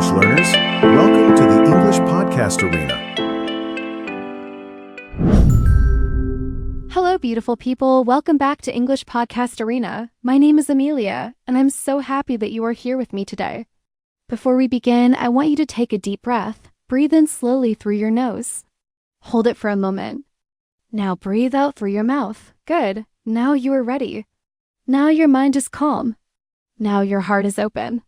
English learners. Welcome to the English Podcast Arena. Hello, beautiful people. Welcome back to English Podcast Arena. My name is Amelia, and I'm so happy that you are here with me today. Before we begin, I want you to take a deep breath. Breathe in slowly through your nose. Hold it for a moment. Now breathe out through your mouth. Good. Now you are ready. Now your mind is calm. Now your heart is open.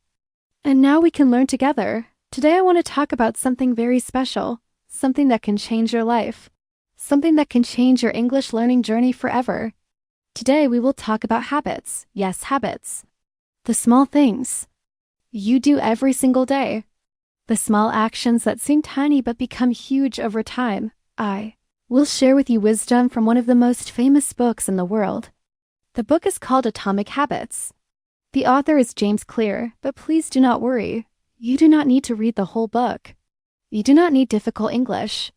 And now we can learn together. Today I want to talk about something very special, something that can change your life, something that can change your English learning journey forever. Today we will talk about habits. Yes, habits. The small things you do every single day. The small actions that seem tiny but become huge over time. I will share with you wisdom from one of the most famous books in the world. The book is called Atomic Habits. The author is James Clear, but please do not worry. You do not need to read the whole book. You do not need difficult English.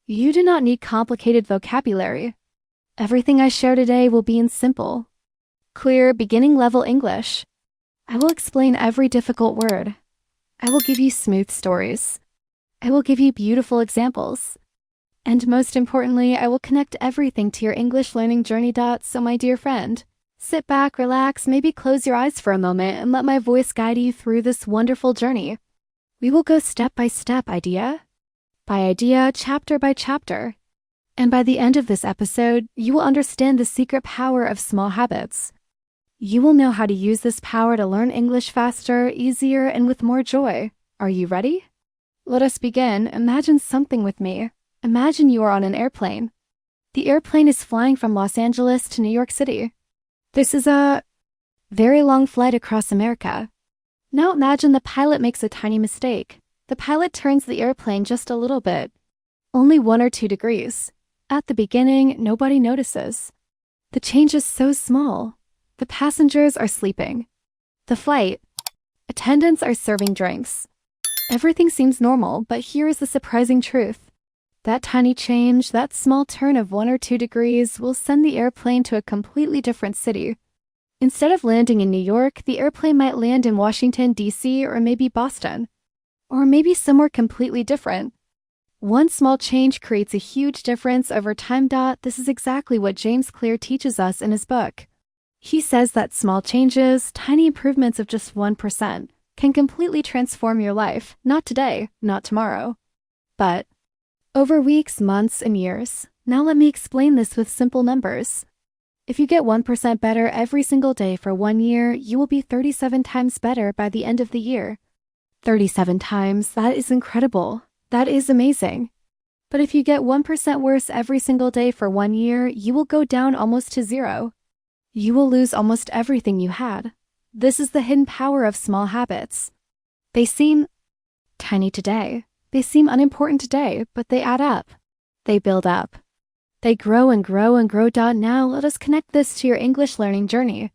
You do not need complicated vocabulary. Everything I share today will be in simple, clear, beginning level English. I will explain every difficult word. I will give you smooth stories. I will give you beautiful examples. And most importantly, I will connect everything to your English learning journey. So my dear friend, sit back, relax, maybe close your eyes for a moment and let my voice guide you through this wonderful journey. We will go step by step, idea by idea, chapter by chapter. And by the end of this episode, you will understand the secret power of small habits. You will know how to use this power to learn English faster, easier, and with more joy. Are you ready? Let us begin. Imagine something with me. Imagine you are on an airplane. The airplane is flying from Los Angeles to New York City. This is a very long flight across America. Now imagine the pilot makes a tiny mistake. The pilot turns the airplane just a little bit, only 1 or 2 degrees. At the beginning, nobody notices. The change is so small. The passengers are sleeping. The flight attendants are serving drinks. Everything seems normal, but here is the surprising truth. That tiny change, that small turn of 1 or 2 degrees will send the airplane to a completely different city. Instead of landing in New York, the airplane might land in Washington, D.C., or maybe Boston. Or maybe somewhere completely different. One small change creates a huge difference over time. This is exactly what James Clear teaches us in his book. He says that small changes, tiny improvements of just 1%, can completely transform your life, not today, not tomorrow, but over weeks, months, and years. Now let me explain this with simple numbers. If you get 1% better every single day for 1 year, you will be 37 times better by the end of the year. 37 times, that is incredible. That is amazing. But if you get 1% worse every single day for 1 year, you will go down almost to 0. You will lose almost everything you had. This is the hidden power of small habits. They seem tiny today. They seem unimportant today, but they add up. They build up. They grow and grow and grow. Now let us connect this to your English learning journey.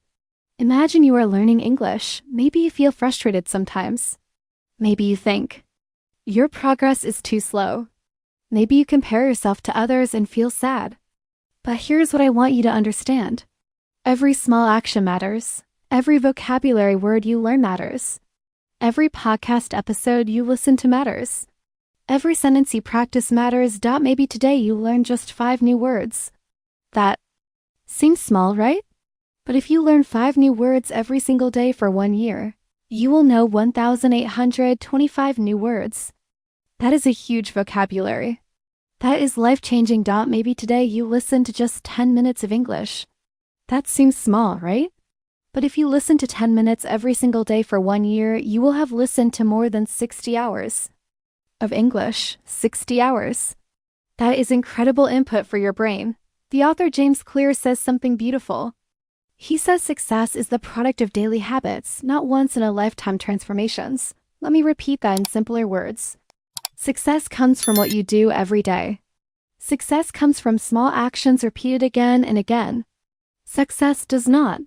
Imagine you are learning English. Maybe you feel frustrated sometimes. Maybe you think your progress is too slow. Maybe you compare yourself to others and feel sad. But here's what I want you to understand. Every small action matters. Every vocabulary word you learn matters. Every podcast episode you listen to matters. Every sentence you practice matters. Maybe today you learn just 5 new words. That seems small, right? But if you learn 5 new words every single day for 1 year, you will know 1,825 new words. That is a huge vocabulary. That is life-changing. Maybe today you listen to just 10 minutes of English. That seems small, right? But if you listen to 10 minutes every single day for 1 year, you will have listened to more than 60 hours of English. 60 hours. That is incredible input for your brain. The author James Clear says something beautiful. He says success is the product of daily habits, not once-in-a-lifetime transformations. Let me repeat that in simpler words. Success comes from what you do every day. Success comes from small actions repeated again and again. Success does not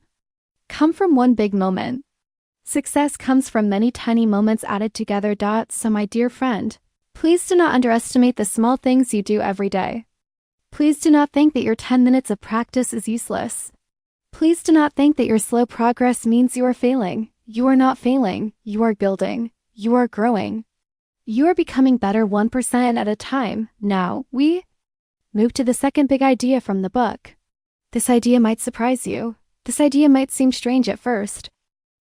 come from one big moment. Success comes from many tiny moments added together. So my dear friend, please do not underestimate the small things you do every day. Please do not think that your 10 minutes of practice is useless. Please do not think that your slow progress means you are failing. You are not failing. You are building. You are growing. You are becoming better 1% at a time. Now, we move to the second big idea from the book. This idea might surprise you. This idea might seem strange at first.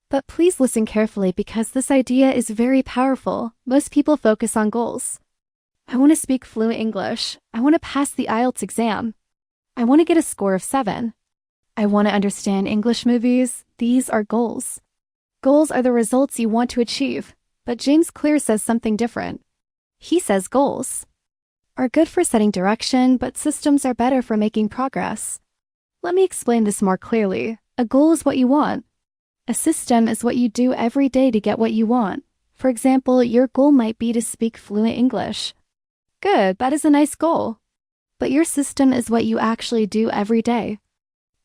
But please listen carefully because this idea is very powerful. Most people focus on goals. I want to speak fluent English. I want to pass the IELTS exam. I want to get a score of 7. I want to understand English movies. These are goals. Goals are the results you want to achieve. But James Clear says something different. He says goals are good for setting direction, but systems are better for making progress. Let me explain this more clearly. A goal is what you want. A system is what you do every day to get what you want. For example, your goal might be to speak fluent English. Good, that is a nice goal. But your system is what you actually do every day.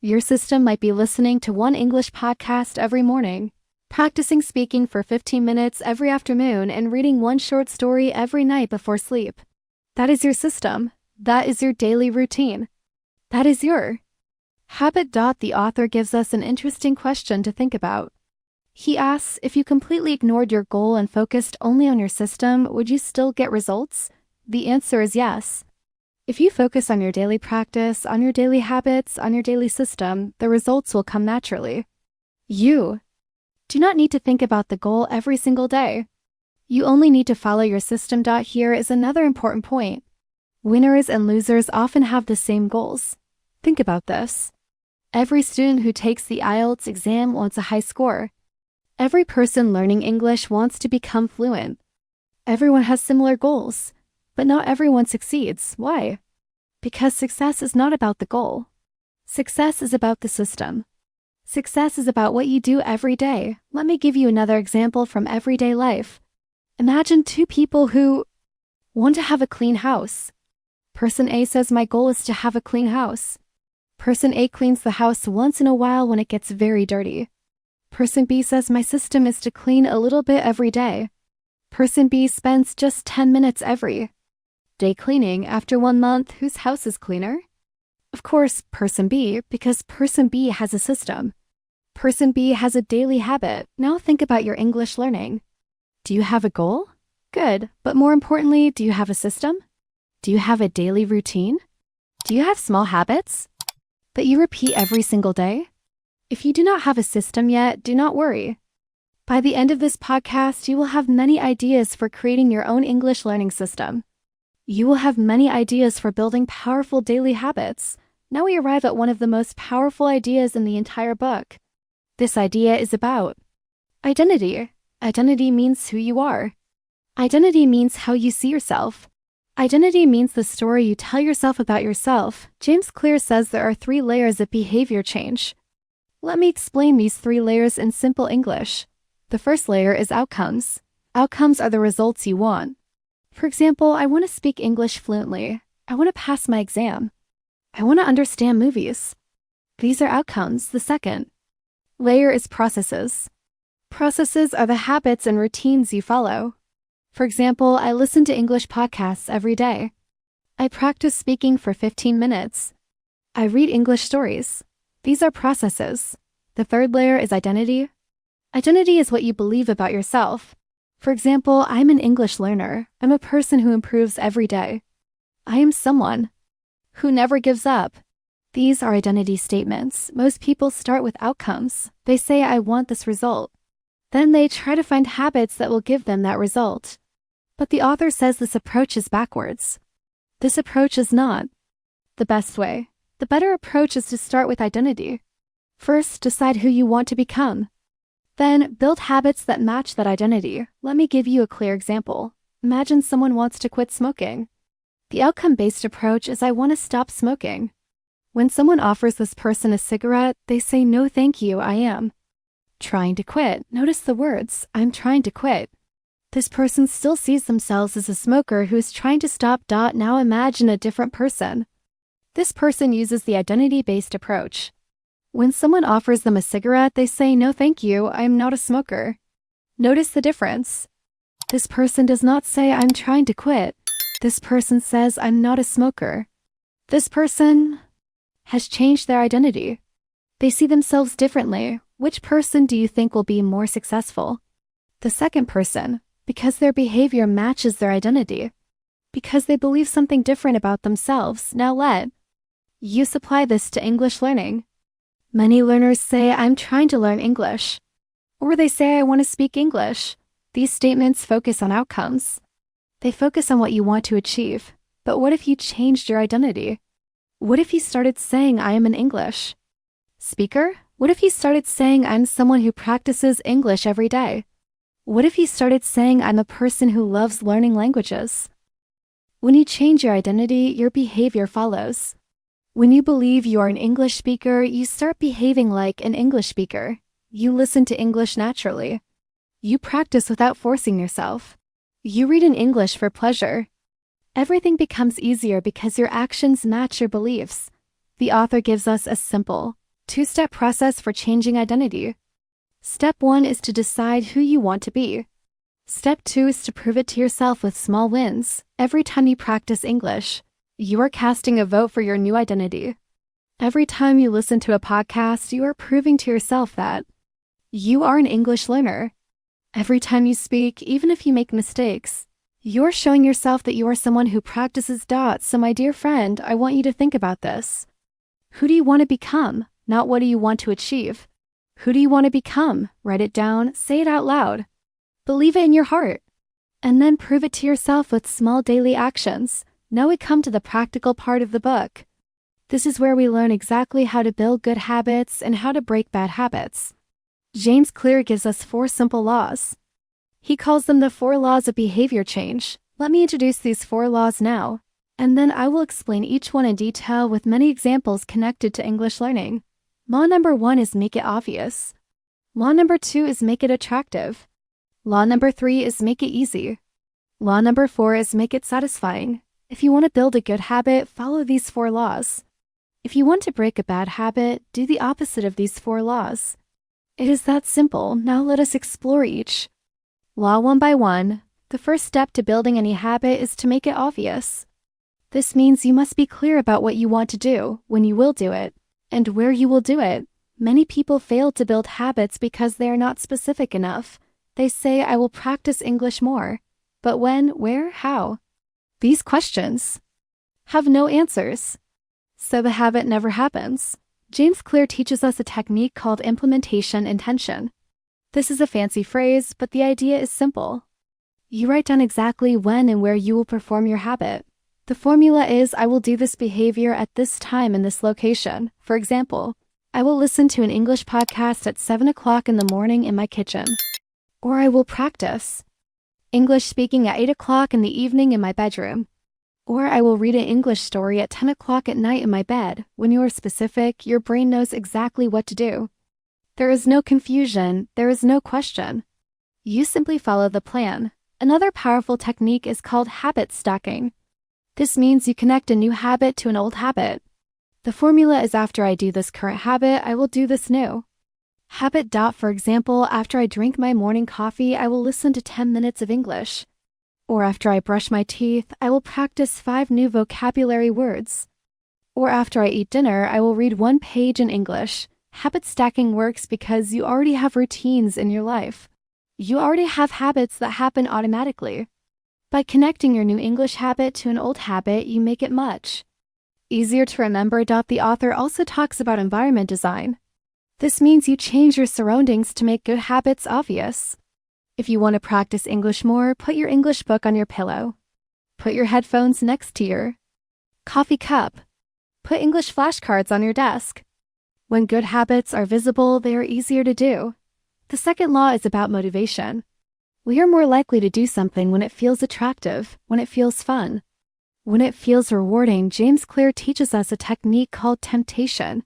Your system might be listening to one English podcast every morning, practicing speaking for 15 minutes every afternoon, and reading one short story every night before sleep. That is your system. That is your daily routine. That is your habit. The author gives us an interesting question to think about. He asks, if you completely ignored your goal and focused only on your system, would you still get results? The answer is yes. If you focus on your daily practice, on your daily habits, on your daily system, the results will come naturally. You do not need to think about the goal every single day. You only need to follow your system. Here is another important point. Winners and losers often have the same goals. Think about this. Every student who takes the IELTS exam wants a high score. Every person learning English wants to become fluent. Everyone has similar goals, but not everyone succeeds. Why? Because success is not about the goal. Success is about the system. Success is about what you do every day. Let me give you another example from everyday life. Imagine two people who want to have a clean house. Person A says, my goal is to have a clean house. Person A cleans the house once in a while when it gets very dirty. Person B says, my system is to clean a little bit every day. Person B spends just 10 minutes every day cleaning. After 1 month, whose house is cleaner? Of course, Person B, because Person B has a system. Person B has a daily habit. Now think about your English learning. Do you have a goal? Good, but more importantly, do you have a system? Do you have a daily routine? Do you have small habits that you repeat every single day? If you do not have a system yet, do not worry. By the end of this podcast, you will have many ideas for creating your own English learning system. You will have many ideas for building powerful daily habits. Now we arrive at one of the most powerful ideas in the entire book. This idea is about identity. Identity means who you are. Identity means how you see yourself. Identity means the story you tell yourself about yourself. James Clear says there are 3 layers of behavior change. Let me explain these 3 layers in simple English. The first layer is outcomes. Outcomes are the results you want. For example, I want to speak English fluently. I want to pass my exam. I want to understand movies. These are outcomes. The second layer is processes. Processes are the habits and routines you follow. For example, I listen to English podcasts every day. I practice speaking for 15 minutes. I read English stories. These are processes. The third layer is identity. Identity is what you believe about yourself. For example, I'm an English learner. I'm a person who improves every day. I am someone who never gives up. These are identity statements. Most people start with outcomes. They say, I want this result. Then they try to find habits that will give them that result. But the author says this approach is backwards. This approach is not the best way. The better approach is to start with identity. First, decide who you want to become. Then, build habits that match that identity. Let me give you a clear example. Imagine someone wants to quit smoking. The outcome-based approach is I want to stop smoking. When someone offers this person a cigarette, they say, no thank you, I am trying to quit. Notice the words, I'm trying to quit. This person still sees themselves as a smoker who is trying to stop. Now imagine a different person. This person uses the identity-based approach. When someone offers them a cigarette, they say, no thank you, I am not a smoker. Notice the difference. This person does not say, I'm trying to quit. This person says, I'm not a smoker. This person has changed their identity. They see themselves differently. Which person do you think will be more successful? The second person. Because their behavior matches their identity. Because they believe something different about themselves. Now let you apply this to English learning. Many learners say, I'm trying to learn English. Or they say, I want to speak English. These statements focus on outcomes. They focus on what you want to achieve. But what if you changed your identity? What if you started saying, I am an English speaker? What if you started saying, I'm someone who practices English every day? What if you started saying, I'm a person who loves learning languages? When you change your identity, your behavior follows. When you believe you are an English speaker, you start behaving like an English speaker. You listen to English naturally. You practice without forcing yourself. You read in English for pleasure. Everything becomes easier because your actions match your beliefs. The author gives us a simple, two-step process for changing identity. Step 1 is to decide who you want to be. Step 2 is to prove it to yourself with small wins. Every time you practice English, you are casting a vote for your new identity. Every time you listen to a podcast, you are proving to yourself that you are an English learner. Every time you speak, even if you make mistakes, you're showing yourself that you are someone who practices dots. So my dear friend, I want you to think about this. Who do you want to become? Not what do you want to achieve. Who do you want to become? Write it down, say it out loud. Believe it in your heart. And then prove it to yourself with small daily actions. Now we come to the practical part of the book. This is where we learn exactly how to build good habits and how to break bad habits. James Clear gives us 4 simple laws. He calls them the 4 laws of behavior change. Let me introduce these 4 laws now, and then I will explain each one in detail with many examples connected to English learning. Law number 1 is make it obvious. Law number 2 is make it attractive. Law number 3 is make it easy. Law number 4 is make it satisfying. If you want to build a good habit, follow these 4 laws. If you want to break a bad habit, do the opposite of these 4 laws. It is that simple. Now let us explore each. Law 1 by 1. The first step to building any habit is to make it obvious. This means you must be clear about what you want to do, when you will do it, and where you will do it. Many people fail to build habits because they are not specific enough. They say, I will practice English more. But when, where, how? These questions have no answers. So the habit never happens. James Clear teaches us a technique called implementation intention. This is a fancy phrase, but the idea is simple. You write down exactly when and where you will perform your habit. The formula is, I will do this behavior at this time in this location. For example, I will listen to an English podcast at 7 o'clock in the morning in my kitchen. Or I will practice English speaking at 8 o'clock in the evening in my bedroom. Or I will read an English story at 10 o'clock at night in my bed. When you are specific, your brain knows exactly what to do. There is no confusion, there is no question. You simply follow the plan. Another powerful technique is called habit stacking. This means you connect a new habit to an old habit. The formula is, after I do this current habit, I will do this new habit. For example, after I drink my morning coffee, I will listen to 10 minutes of English. Or after I brush my teeth, I will practice 5 new vocabulary words. Or after I eat dinner, I will read 1 page in English. Habit stacking works because you already have routines in your life. You already have habits that happen automatically. By connecting your new English habit to an old habit, you make it much easier to remember. The author also talks about environment design. This means you change your surroundings to make good habits obvious. If you want to practice English more, put your English book on your pillow. Put your headphones next to your coffee cup. Put English flashcards on your desk. When good habits are visible, they are easier to do. The second law is about motivation. We are more likely to do something when it feels attractive, when it feels fun, when it feels rewarding. James Clear teaches us a technique called temptation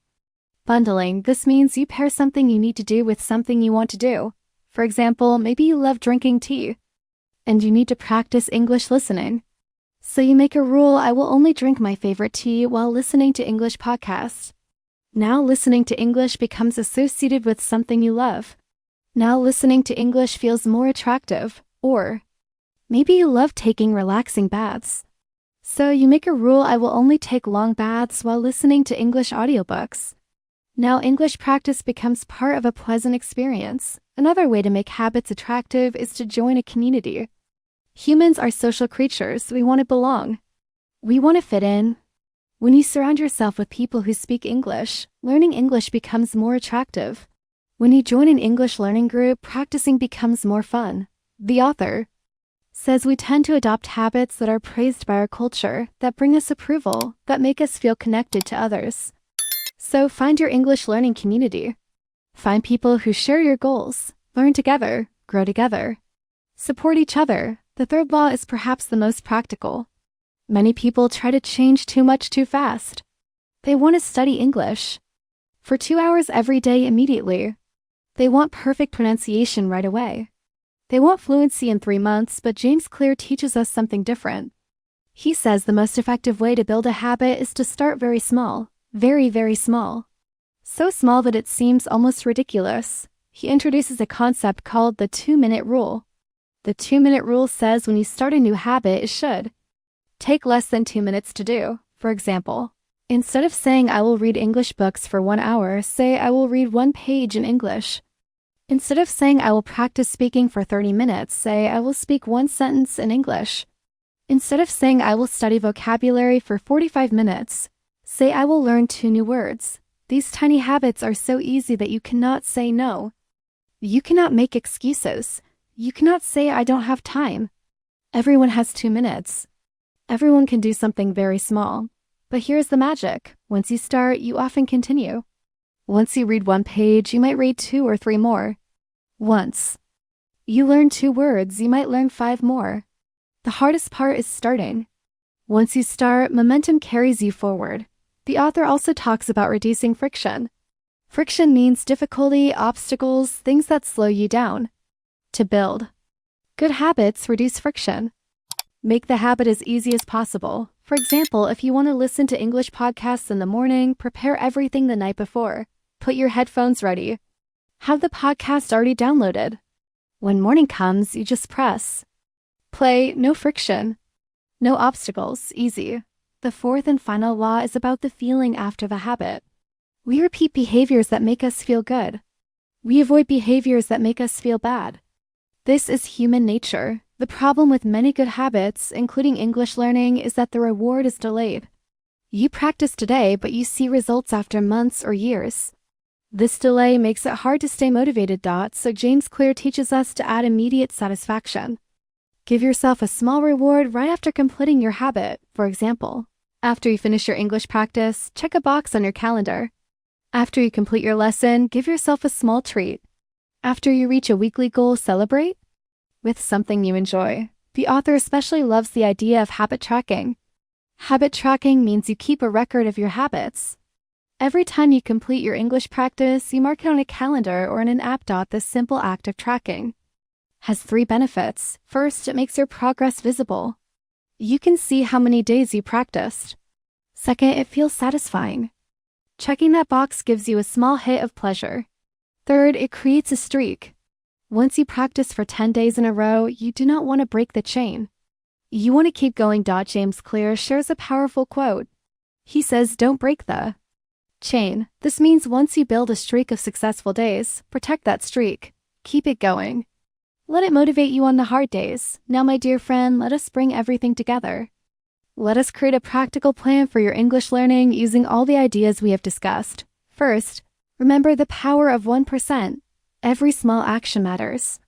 bundling. This means you pair something you need to do with something you want to do. For example, maybe you love drinking tea, and you need to practice English listening. So you make a rule, I will only drink my favorite tea while listening to English podcasts. Now listening to English becomes associated with something you love. Now listening to English feels more attractive. Or maybe you love taking relaxing baths. So you make a rule, I will only take long baths while listening to English audiobooks. Now English practice becomes part of a pleasant experience. Another way to make habits attractive is to join a community. Humans are social creatures. We want to belong. We want to fit in. When you surround yourself with people who speak English, learning English becomes more attractive. When you join an English learning group, practicing becomes more fun. The author says we tend to adopt habits that are praised by our culture, that bring us approval, that make us feel connected to others. So find your English learning community. Find people who share your goals. Learn together, grow together. Support each other. The third law is perhaps the most practical. Many people try to change too much too fast. They want to study English for 2 hours every day immediately. They want perfect pronunciation right away. They want fluency in 3 months, but 𝐂𝐧𝐿 teaches us something different. He says the most effective way to build a habit is to start very small, very, very small. So small that it seems almost ridiculous. He introduces a concept called the 2-minute rule. The 2-minute rule says when you start a new habit, it should take less than 2 minutes to do. For example, instead of saying I will read English books for 1 hour, say I will read 1 page in English. Instead of saying I will practice speaking for 30 minutes, say I will speak 1 sentence in English. Instead of saying I will study vocabulary for 45 minutes, say I will learn 2 new words. These tiny habits are so easy that you cannot say no. You cannot make excuses. You cannot say I don't have time. Everyone has 2 minutes. Everyone can do something very small. But here's the magic. Once you start, you often continue. Once you read 1 page, you might read 2 or 3 more. Once you learn 2 words, you might learn 5 more. The hardest part is starting. Once you start, momentum carries you forward. The author also talks about reducing friction. Friction means difficulty, obstacles, things that slow you down. To build good habits, reduce friction. Make the habit as easy as possible. For example, if you want to listen to English podcasts in the morning, prepare everything the night before. Put your headphones ready. Have the podcast already downloaded. When morning comes, you just press play. No friction. No obstacles. Easy. The 4th and final law is about the feeling after the habit. We repeat behaviors that make us feel good. We avoid behaviors that make us feel bad. This is human nature. The problem with many good habits, including English learning, is that the reward is delayed. You practice today, but you see results after months or years. This delay makes it hard to stay motivated. So 𝐂𝐧𝐿 teaches us to add immediate satisfaction. Give yourself a small reward right after completing your habit. For example, after you finish your English practice, check a box on your calendar. After you complete your lesson, give yourself a small treat. After you reach a weekly goal, celebrate with something you enjoy. The author especially loves the idea of habit tracking. Habit tracking means you keep a record of your habits. Every time you complete your English practice, you mark it on a calendar or in an app. This simple act of tracking has 3 benefits. First, it makes your progress visible. You can see how many days you practiced. Second, it feels satisfying. Checking that box gives you a small hit of pleasure. Third, it creates a streak. Once you practice for 10 days in a row, you do not want to break the chain. You want to keep going. 𝐂𝐧𝐿 shares a powerful quote. He says, don't break the chain. This means once you build a streak of successful days, protect that streak. Keep it going. Let it motivate you on the hard days. Now, my dear friend, let us bring everything together. Let us create a practical plan for your English learning using all the ideas we have discussed. First, remember the power of 1%. Every small action matters.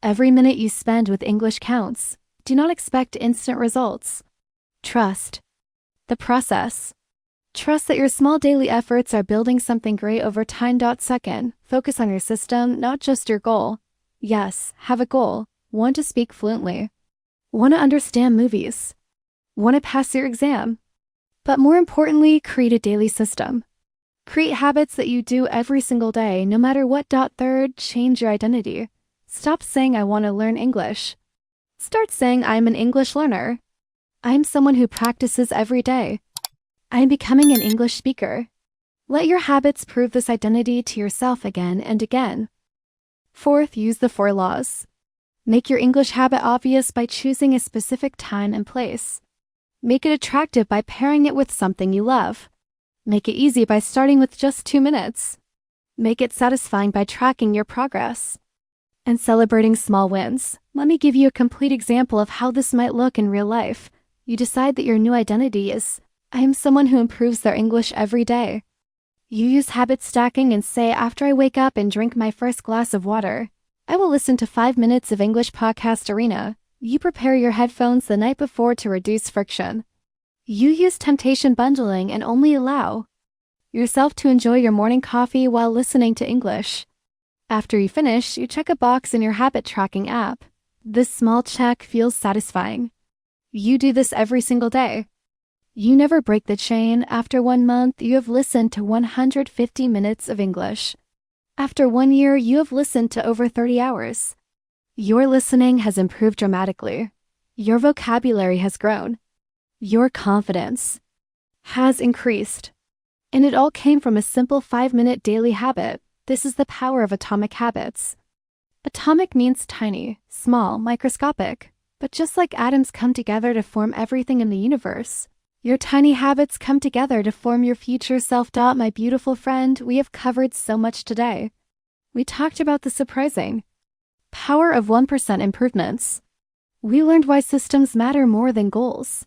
Every minute you spend with English counts. Do not expect instant results. Trust the process. Trust that your small daily efforts are building something great over time. Second, focus on your system, not just your goal. Yes, have a goal. Want to speak fluently. Want to understand movies. Want to pass your exam. But more importantly, create a daily system. Create habits that you do every single day, no matter what. Third, change your identity. Stop saying I want to learn English. Start saying I'm an English learner. I'm someone who practices every day. I'm becoming an English speaker. Let your habits prove this identity to yourself again and again. Fourth, use the 4 laws. Make your English habit obvious by choosing a specific time and place. Make it attractive by pairing it with something you love. Make it easy by starting with just 2 minutes. Make it satisfying by tracking your progress. and celebrating small wins. Let me give you a complete example of how this might look in real life. You decide that your new identity is, I am someone who improves their English every day. You use habit stacking and say, after I wake up and drink my first glass of water, I will listen to 5 minutes of English Podcast Arena. You prepare your headphones the night before to reduce friction. You use temptation bundling and only allow yourself to enjoy your morning coffee while listening to English. After you finish, you check a box in your habit tracking app. This small check feels satisfying. You do this every single day. You never break the chain. After 1 month, you have listened to 150 minutes of English. After 1 year, you have listened to over 30 hours. Your listening has improved dramatically. Your vocabulary has grown. Your confidence has increased. And it all came from a simple 5-minute daily habit. This is the power of atomic habits. Atomic means tiny, small, microscopic. But just like atoms come together to form everything in the universe, your tiny habits come together to form your future self. My beautiful friend, we have covered so much today. We talked about the surprising power of 1% improvements. We learned why systems matter more than goals.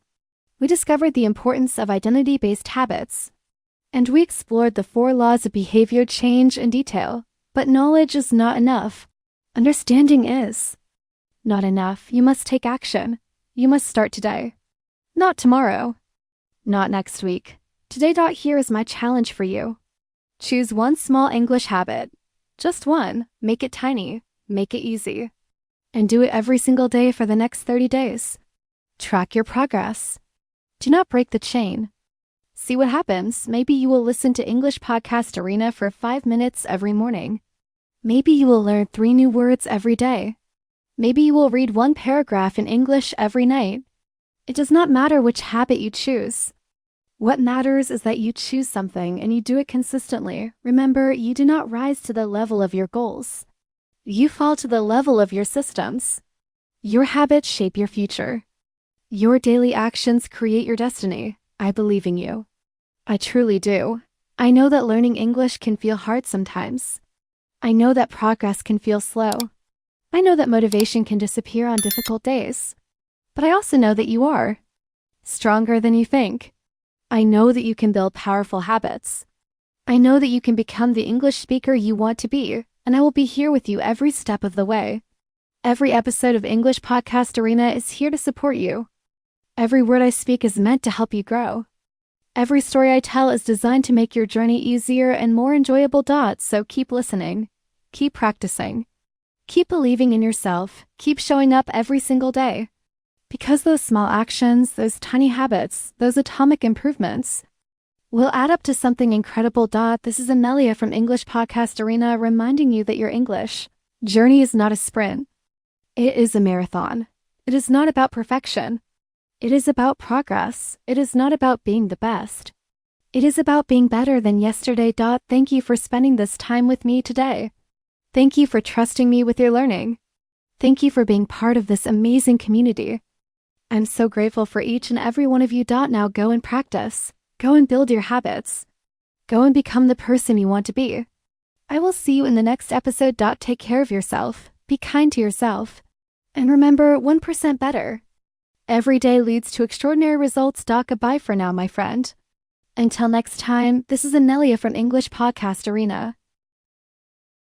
We discovered the importance of identity-based habits. And we explored the 4 laws of behavior change in detail. But knowledge is not enough. Understanding is not enough. You must take action. You must start today. Not tomorrow. Not next week. Today. Here is my challenge for you. Choose one small English habit. Just one. Make it tiny. Make it easy. And do it every single day for the next 30 days. Track your progress. Do not break the chain. See what happens. Maybe you will listen to English Podcast Arena for 5 minutes every morning. Maybe you will learn 3 new words every day. Maybe you will read 1 paragraph in English every night. It does not matter which habit you choose. What matters is that you choose something and you do it consistently. Remember, you do not rise to the level of your goals. You fall to the level of your systems. Your habits shape your future. Your daily actions create your destiny. I believe in you. I truly do. I know that learning English can feel hard sometimes. I know that progress can feel slow. I know that motivation can disappear on difficult days. But I also know that you are stronger than you think. I know that you can build powerful habits. I know that you can become the English speaker you want to be, and I will be here with you every step of the way. Every episode of English Podcast Arena is here to support you. Every word I speak is meant to help you grow. Every story I tell is designed to make your journey easier and more enjoyable. So keep listening. Keep practicing. Keep believing in yourself. Keep showing up every single day. Because those small actions, those tiny habits, those atomic improvements will add up to something incredible. This is Amelia from English Podcast Arena reminding you that your English journey is not a sprint. It is a marathon. It is not about perfection. It is about progress. It is not about being the best. It is about being better than yesterday. Thank you for spending this time with me today. Thank you for trusting me with your learning. Thank you for being part of this amazing community. I'm so grateful for each and every one of you. Now go and practice. Go and build your habits. Go and become the person you want to be. I will see you in the next episode. Take care of yourself. Be kind to yourself. And remember, 1% better every day leads to extraordinary results. Goodbye for now, my friend. Until next time, this is Anelia from English Podcast Arena.